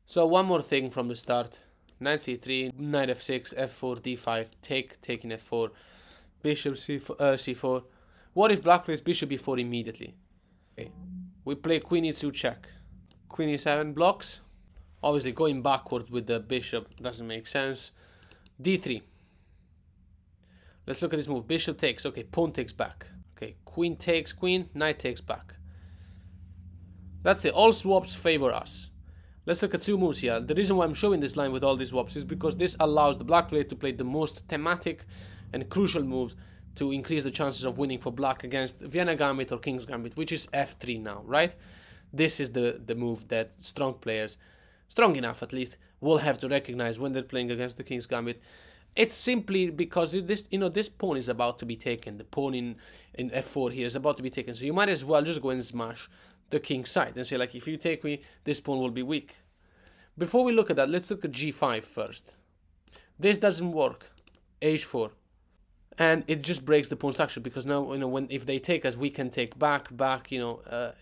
So one more thing from the start. Knight c3, knight f6, f4, d5, taking f4, bishop c4. What if black plays bishop e4 immediately? Okay. We play queen e2 check. Queen e7 blocks. Obviously going backwards with the bishop doesn't make sense. d3. Let's look at this move. Bishop takes. Okay, pawn takes back. Okay, queen takes queen, knight takes back. That's it. All swaps favor us. Let's look at two moves here. The reason why I'm showing this line with all these swaps is because this allows the black player to play the most thematic and crucial moves to increase the chances of winning for black against Vienna Gambit or King's Gambit, which is f3 now, right? This is the move that strong players, strong enough at least, will have to recognize when they're playing against the King's Gambit. It's simply because this pawn is about to be taken. The pawn in f4 here is about to be taken. So you might as well just go and smash the king's side and say, like, if you take me, this pawn will be weak. Before we look at that, let's look at g5 first. This doesn't work. h4. And it just breaks the pawn structure, because now, if they take us, we can take back,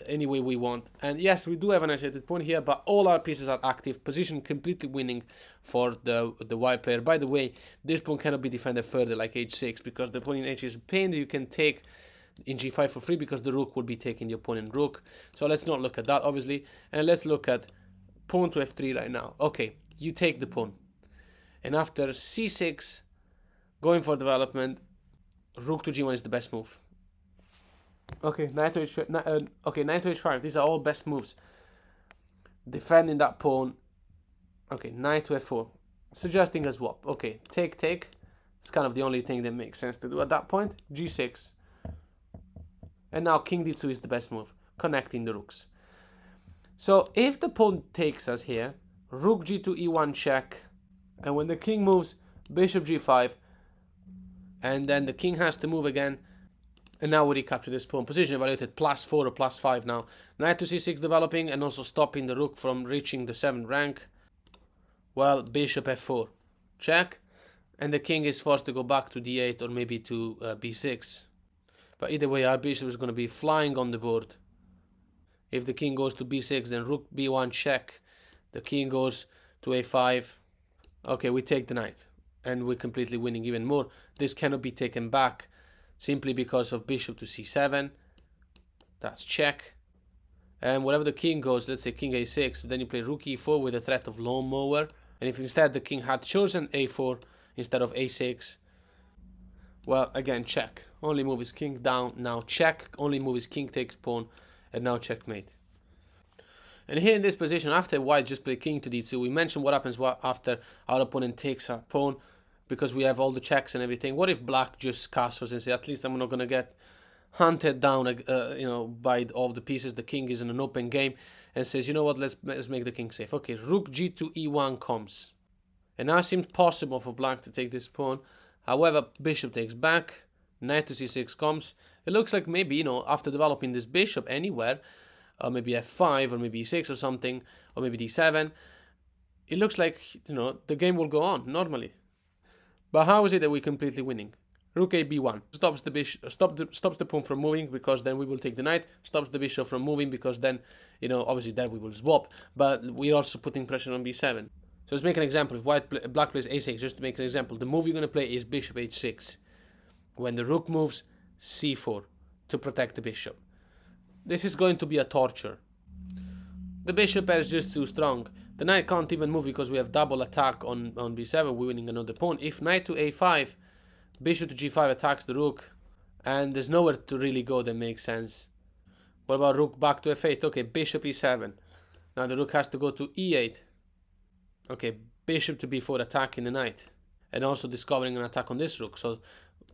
any way we want. And yes, we do have an isolated pawn here, but all our pieces are active. Position completely winning for the white player. By the way, this pawn cannot be defended further like h6, because the pawn in h is a pain that you can take in g5 for free, because the rook will be taking the opponent rook. So let's not look at that, obviously. And let's look at pawn to f3 right now. Okay, you take the pawn. And after c6, going for development, rook to g1 is the best move. Okay, knight to h5. These are all best moves. Defending that pawn. Okay, knight to f4. Suggesting a swap. Okay, take. It's kind of the only thing that makes sense to do at that point. g6. And now king d2 is the best move, connecting the rooks. So if the pawn takes us here, rook g2 e1 check, and when the king moves, bishop g5, and then the king has to move again, and now we recapture this pawn. Position evaluated +4 or +5 now. Knight to c6 developing, and also stopping the rook from reaching the 7th rank. Well, bishop f4 check, and the king is forced to go back to d8 or maybe to b6. But either way, our bishop is going to be flying on the board. If the king goes to b6, then rook b1 check. The king goes to a5. Okay, we take the knight. And we're completely winning even more. This cannot be taken back simply because of bishop to c7. That's check. And wherever the king goes, let's say king a6, then you play rook e4 with the threat of lawnmower. And if instead the king had chosen a4 instead of a6, well, again, check. Only move is king down, now check. Only move is king takes pawn, and now checkmate. And here in this position, after white just play king to d2, we mentioned what happens after our opponent takes our pawn, because we have all the checks and everything. What if black just castles and say, at least I'm not going to get hunted down, by all the pieces. The king is in an open game, and says, you know what, let's make the king safe. Okay, rook g2 e1 comes. And now it seems possible for black to take this pawn. However, bishop takes back, knight to c6 comes. It looks like maybe, after developing this bishop anywhere, maybe f5 or maybe e6 or something, or maybe d7, it looks like, the game will go on normally. But how is it that we're completely winning? Rook a b1 stops the bishop, stops the pawn from moving, because then we will take the knight. Stops the bishop from moving, because then, obviously then we will swap. But we're also putting pressure on b7. So let's make an example. If black plays a6, just to make an example, the move you're going to play is bishop h6. When the rook moves, c4 to protect the bishop. This is going to be a torture. The bishop pair is just too strong. The knight can't even move because we have double attack on b7. We're winning another pawn. If knight to a5, bishop to g5 attacks the rook, and there's nowhere to really go that makes sense. What about rook back to f8? Okay, bishop e7. Now the rook has to go to e8. Okay, bishop to b4 attacking the knight, and also discovering an attack on this rook. So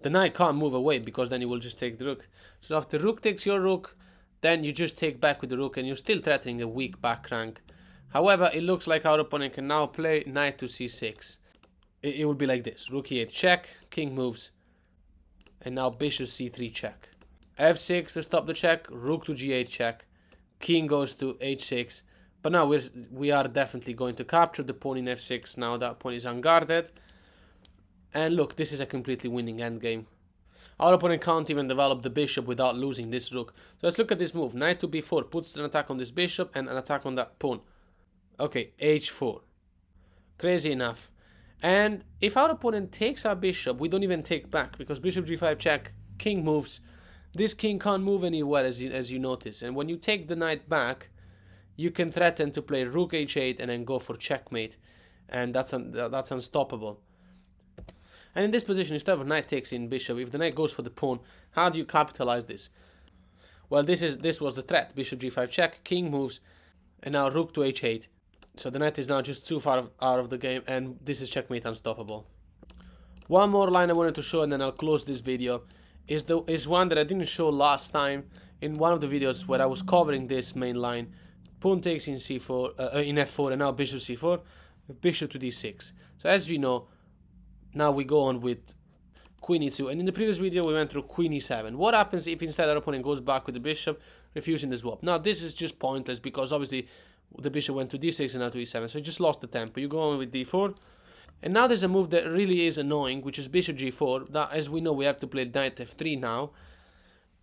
the knight can't move away, because then you will just take the rook. So after rook takes your rook, then you just take back with the rook, and you're still threatening a weak back rank. However, it looks like our opponent can now play knight to c6. It will be like this: rook e8 check, king moves, and now bishop c3 check. f6 to stop the check, rook to g8 check, king goes to h6. But now we are definitely going to capture the pawn in f6. Now that pawn is unguarded. And look, this is a completely winning endgame. Our opponent can't even develop the bishop without losing this rook. So let's look at this move. Knight to b4 puts an attack on this bishop and an attack on that pawn. Okay, h4. Crazy enough. And if our opponent takes our bishop, we don't even take back, because bishop g5 check, king moves. This king can't move anywhere, as you notice. And when you take the knight back, you can threaten to play rook h8 and then go for checkmate. And that's unstoppable. And in this position, instead of knight takes in bishop, if the knight goes for the pawn, how do you capitalize this? Well, this was the threat. Bishop g5 check, king moves, and now rook to h8. So the knight is now just too far out of the game, and this is checkmate unstoppable. One more line I wanted to show, and then I'll close this video, is one that I didn't show last time in one of the videos where I was covering this main line. Pawn takes in c4, in f4, and now bishop c4, bishop to d6. So as you know, now we go on with queen e2, and in the previous video we went through queen e7. What happens if instead our opponent goes back with the bishop, refusing the swap? Now this is just pointless, because obviously the bishop went to d6 and now to e7, so you just lost the tempo. You go on with d4, and now there's a move that really is annoying, which is bishop g4. That, as we know, we have to play knight f3 now,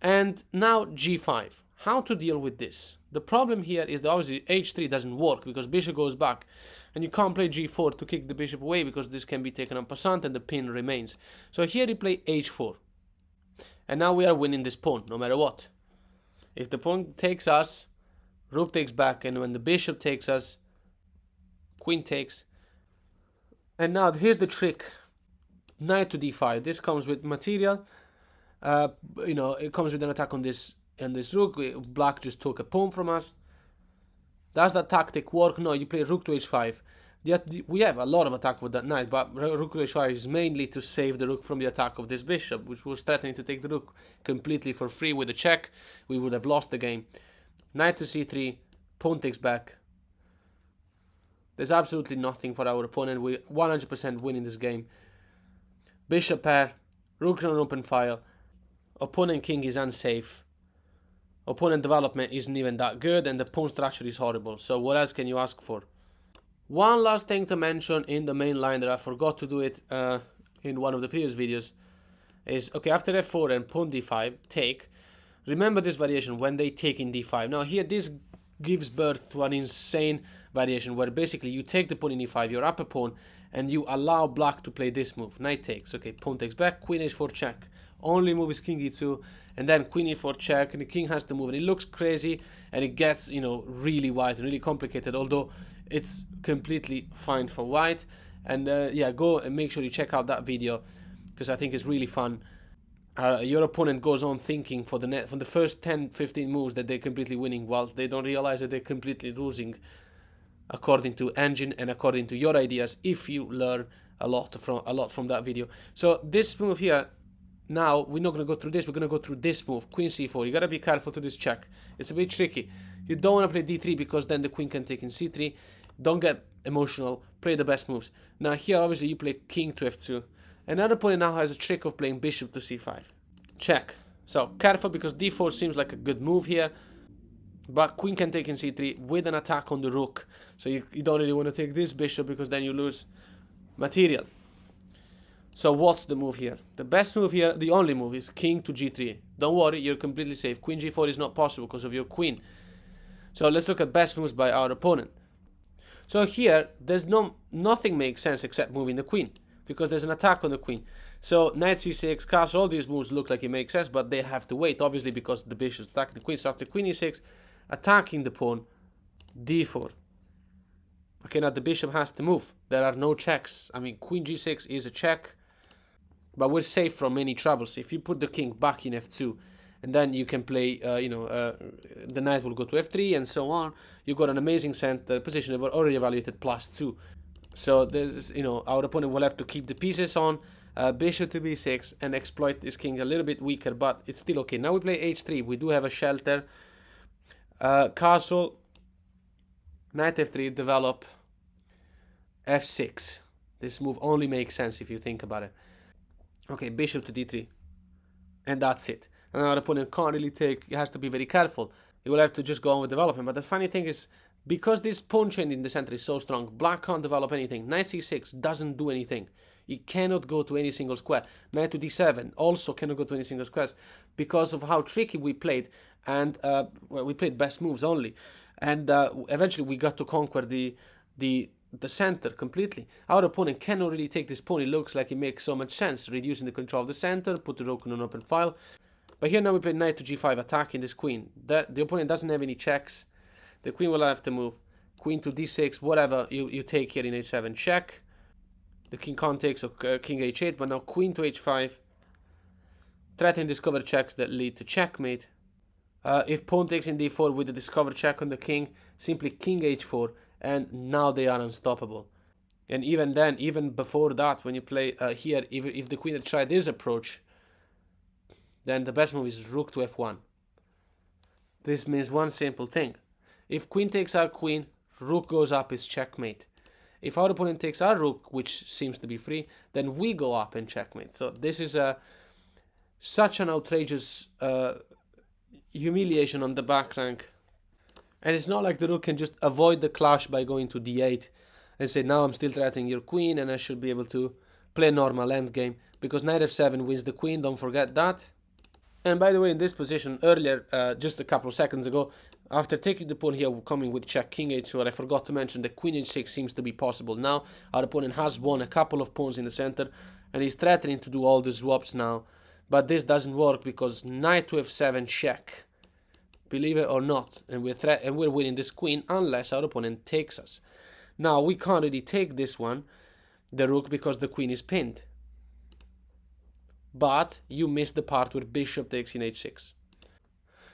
and now g5. How to deal with this? The problem here is that obviously h3 doesn't work, because bishop goes back, and you can't play g4 to kick the bishop away, because this can be taken en passant and the pin remains. So here you play h4, and now we are winning this pawn no matter what. If the pawn takes us, rook takes back, and when the bishop takes us, queen takes. And now here's the trick: knight to d5. This comes with material. You know, it comes with an attack on this rook. Black just took a pawn from us. Does that tactic work? No, you play rook to h5. We have a lot of attack with that knight, but rook to h5 is mainly to save the rook from the attack of this bishop, which was threatening to take the rook completely for free. With a check, we would have lost the game. Knight to c3, pawn takes back. There's absolutely nothing for our opponent. We're 100% winning this game. Bishop pair, rook on open file. Opponent king is unsafe. Opponent development isn't even that good, and the pawn structure is horrible. So what else can you ask for? One last thing to mention in the main line that I forgot to do it in one of the previous videos is, okay, after f4 and pawn d5, take. Remember this variation when they take in d5. Now here this gives birth to an insane variation where basically you take the pawn in e5, your upper pawn, and you allow black to play this move. Knight takes, okay, pawn takes back, queen h4 check. Only move is king e2, and then queen e4 check, and the king has to move, and it looks crazy, and it gets, you know, really white and really complicated, although it's completely fine for white. And yeah, go and make sure you check out that video, because I think it's really fun. Your opponent goes on thinking for the first 10-15 moves that they're completely winning, whilst they don't realize that they're completely losing, according to engine and according to your ideas, if you learn a lot from that video. So this move here, now we're not going to go through this, we're going to go through this move, queen c4. You got to be careful to this check. It's a bit tricky. You don't want to play d3, because then the queen can take in c3. Don't get emotional, play the best moves. Now here obviously you play king to f2. Another opponent now has a trick of playing bishop to c5. Check. So careful, because d4 seems like a good move here, but queen can take in c3 with an attack on the rook. So you don't really want to take this bishop, because then you lose material. So what's the move here? The best move here, the only move, is king to g3. Don't worry, you're completely safe. Queen g4 is not possible because of your queen. So let's look at best moves by our opponent. So here, there's nothing makes sense except moving the queen, because there's an attack on the queen. So knight c6, castle, all these moves look like it makes sense, but they have to wait, obviously, because the bishop's attacking the queen. So after queen e6, attacking the pawn, d4. Okay, now the bishop has to move. There are no checks. I mean, queen g6 is a check, but we're safe from any troubles. If you put the king back in f2, and then you can play, the knight will go to f3 and so on. You've got an amazing center position. They've already evaluated +2. So there's, our opponent will have to keep the pieces on, bishop to b6, and exploit this king a little bit weaker, but it's still okay. Now we play h3. We do have a shelter. Castle, knight f3, develop, f6. This move only makes sense if you think about it. Okay, bishop to d3, and that's it. And our opponent can't really take, he has to be very careful. He will have to just go on with development. But the funny thing is, because this pawn chain in the center is so strong, black can't develop anything. Knight c6 doesn't do anything. He cannot go to any single square. Knight to d7 also cannot go to any single squares, because of how tricky we played. And well, we played best moves only. And eventually we got to conquer the the center completely. Our opponent cannot really take this pawn. It looks like it makes so much sense, reducing the control of the center, put the rook on an open file. But here now we play knight to g5, attacking this queen. The opponent doesn't have any checks. The queen will have to move. Queen to d6, whatever you take here in h7, check. The king can't take, so king h8, but now queen to h5. Threatening discovered checks that lead to checkmate. If pawn takes in d4 with the discovered check on the king, simply king h4, and now they are unstoppable. And even then, even before that, when you play here, if the queen had tried this approach, then the best move is rook to f1. This means one simple thing. If queen takes our queen, rook goes up is checkmate. If our opponent takes our rook, which seems to be free, then we go up and checkmate. So this is such an outrageous humiliation on the back rank. And it's not like the rook can just avoid the clash by going to d8 and say, now I'm still threatening your queen and I should be able to play a normal endgame, because knight f7 wins the queen, don't forget that. And by the way, in this position, earlier, just a couple of seconds ago, after taking the pawn here, coming with check king h4, I forgot to mention that queen h6 seems to be possible now. Our opponent has won a couple of pawns in the center, and he's threatening to do all the swaps now. But this doesn't work because knight to f7 check. Believe it or not, and we're winning this queen unless our opponent takes us. Now we can't really take this one, the rook, because the queen is pinned. But you missed the part where bishop takes in h6.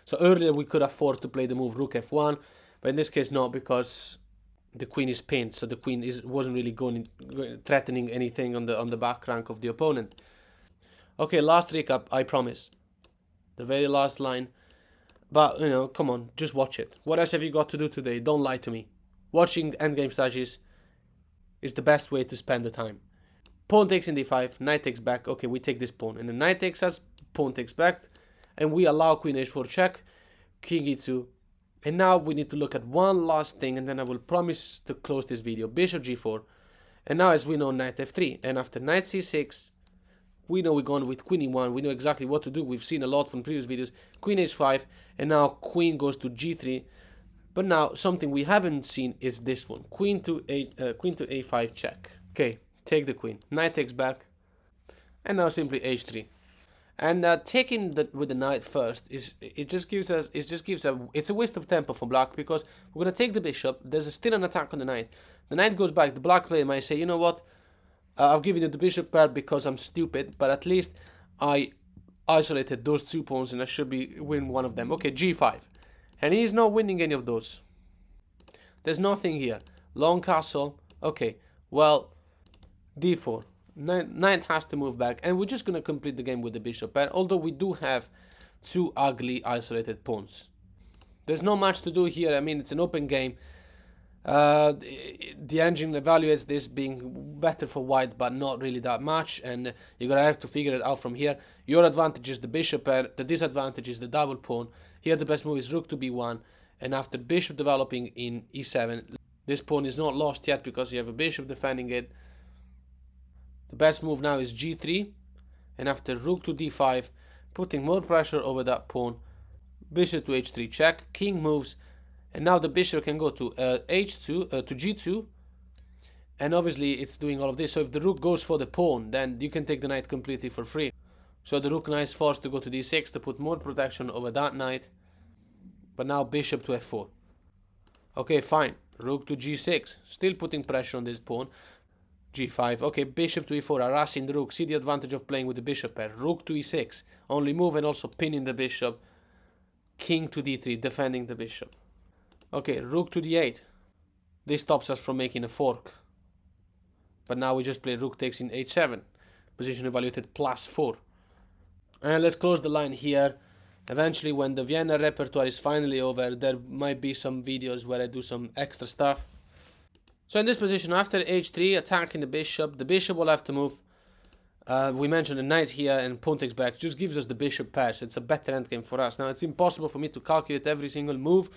So earlier we could afford to play the move rook f1, but in this case not, because the queen is pinned, so the queen wasn't really threatening anything on the back rank of the opponent. Okay, last recap, I promise. The very last line. But, you know, come on, just watch it. What else have you got to do today? Don't lie to me. Watching endgame strategies is the best way to spend the time. Pawn takes in d5, knight takes back. Okay, we take this pawn. And then knight takes us, pawn takes back. And we allow queen h4 check, king e2. And now we need to look at one last thing, and then I will promise to close this video. Bishop g4. And now, as we know, knight f3. And after knight c6, we know we're going with queen e1. We know exactly what to do. We've seen a lot from previous videos. Queen h5. And now queen goes to g3. But now something we haven't seen is this one. Queen to a5 check. Okay, take the queen. Knight takes back. And now simply h3. And taking with the knight first it's a waste of tempo for black, because we're gonna take the bishop. There's still an attack on the knight. The knight goes back. The black player might say, you know what? I've given you the bishop pair because I'm stupid, but at least I isolated those two pawns and I should win one of them. Okay, g5. And he's not winning any of those. There's nothing here. Long castle. Okay, well, d4. Knight has to move back, and we're just going to complete the game with the bishop pair, although we do have two ugly isolated pawns. There's not much to do here. I mean, it's an open game. The engine evaluates this being better for white, but not really that much, and you're gonna have to figure it out from here. Your advantage is the bishop pair, the disadvantage is the double pawn. Here the best move is rook to b1, and after bishop developing in e7, this pawn is not lost yet because you have a bishop defending it. The best move now is g3, and after rook to d5, putting more pressure over that pawn. Bishop to h3 check, king moves. And now the bishop can go to h2 to g2, and obviously it's doing all of this. So if the rook goes for the pawn, then you can take the knight completely for free. So the rook now is forced to go to d6 to put more protection over that knight. But now bishop to f4. Okay, fine. Rook to g6, still putting pressure on this pawn. g5. Okay, bishop to e4, harassing the rook. See the advantage of playing with the bishop pair. Rook to e6, only move and also pinning the bishop. King to d3, defending the bishop. Okay, rook to d8. This stops us from making a fork. But now we just play rook takes in h7. Position evaluated +4. And let's close the line here. Eventually, when the Vienna repertoire is finally over, there might be some videos where I do some extra stuff. So in this position, after h3, attacking the bishop will have to move. We mentioned the knight here, and pawn takes back just gives us the bishop pair, so it's a better endgame for us. Now, it's impossible for me to calculate every single move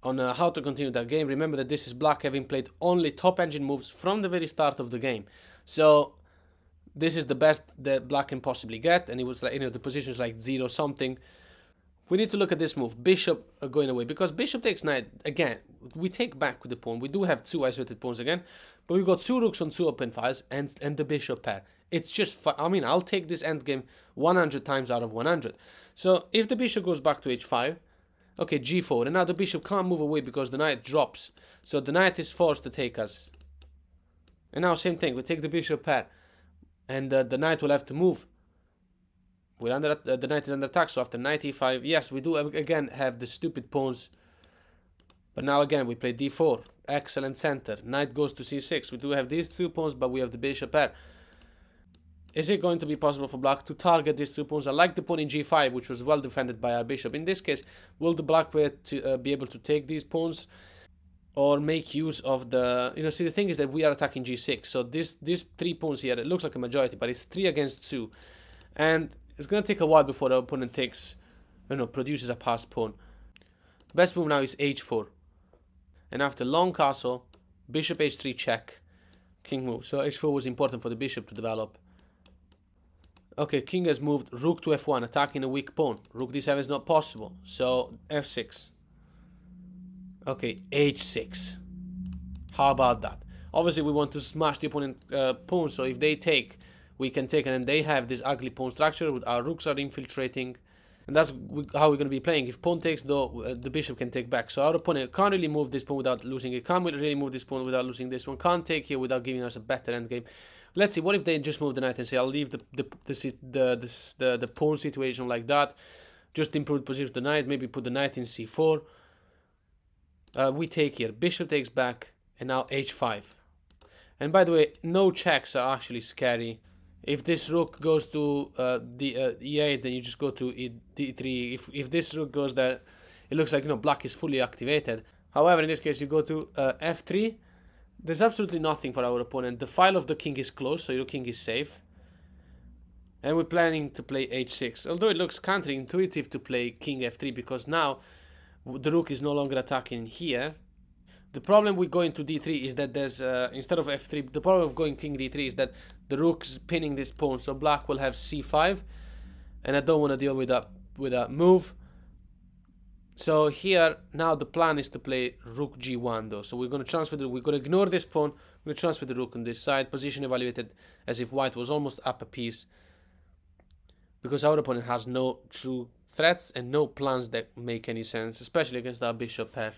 on how to continue that game. Remember that this is black having played only top engine moves from the very start of the game. So this is the best that black can possibly get, and it was like, you know, the position is like 0 something. We need to look at this move, bishop going away, because bishop takes knight, again, we take back the pawn. We do have 2 isolated pawns again, but we've got 2 rooks on 2 open files and the bishop pair. It's just I mean, I'll take this endgame 100 times out of 100. So if the bishop goes back to h5, okay, g4, and now the bishop can't move away because the knight drops. So the knight is forced to take us. And now same thing, we take the bishop pair, and the knight will have to move. We're under the knight is under attack, so after knight e5, yes, we do again have the stupid pawns. But now again, we play d4, excellent center. Knight goes to c6. We do have these 2 pawns, but we have the bishop pair. Is it going to be possible for black to target these 2 pawns? I like the pawn in g5, which was well defended by our bishop. In this case, will the black player to be able to take these pawns or make use of the... You know, see, the thing is that we are attacking g6. So these 3 pawns here, it looks like a majority, but it's 3 against 2. And it's going to take a while before the opponent takes, you know, produces a passed pawn. Best move now is h4. And after long castle, bishop h3 check, king move. So h4 was important for the bishop to develop. Okay, king has moved rook to f1, attacking a weak pawn. Rook d7 is not possible, so f6. Okay, h6. How about that? Obviously, we want to smash the opponent pawn, so if they take, we can take, and then they have this ugly pawn structure. Our rooks are infiltrating, and that's how we're going to be playing. If pawn takes, though, the bishop can take back. So our opponent can't really move this pawn without losing it. Can't really move this pawn without losing this one. Can't take here without giving us a better endgame. Let's see, what if they just move the knight and say, I'll leave the pawn situation like that, just improve the position of the knight, maybe put the knight in c4. We take here, bishop takes back, and now h5. And by the way, no checks are actually scary. If this rook goes to e8, then you just go to d3. If this rook goes there, it looks like, you know, black is fully activated. However, in this case, you go to f3. There's absolutely nothing for our opponent. The file of the king is closed, so your king is safe. And we're planning to play h6. Although it looks counterintuitive to play king f3, because now the rook is no longer attacking here. The problem with going to d3 is that there's, instead of f3, the problem of going king d3 is that the rook is pinning this pawn, so black will have c5. And I don't want to deal with that move. So here, now the plan is to play rook g1 though. So we're going to transfer we're going to ignore this pawn, we're going to transfer the rook on this side, position evaluated as if white was almost up a piece. Because our opponent has no true threats and no plans that make any sense, especially against our bishop pair.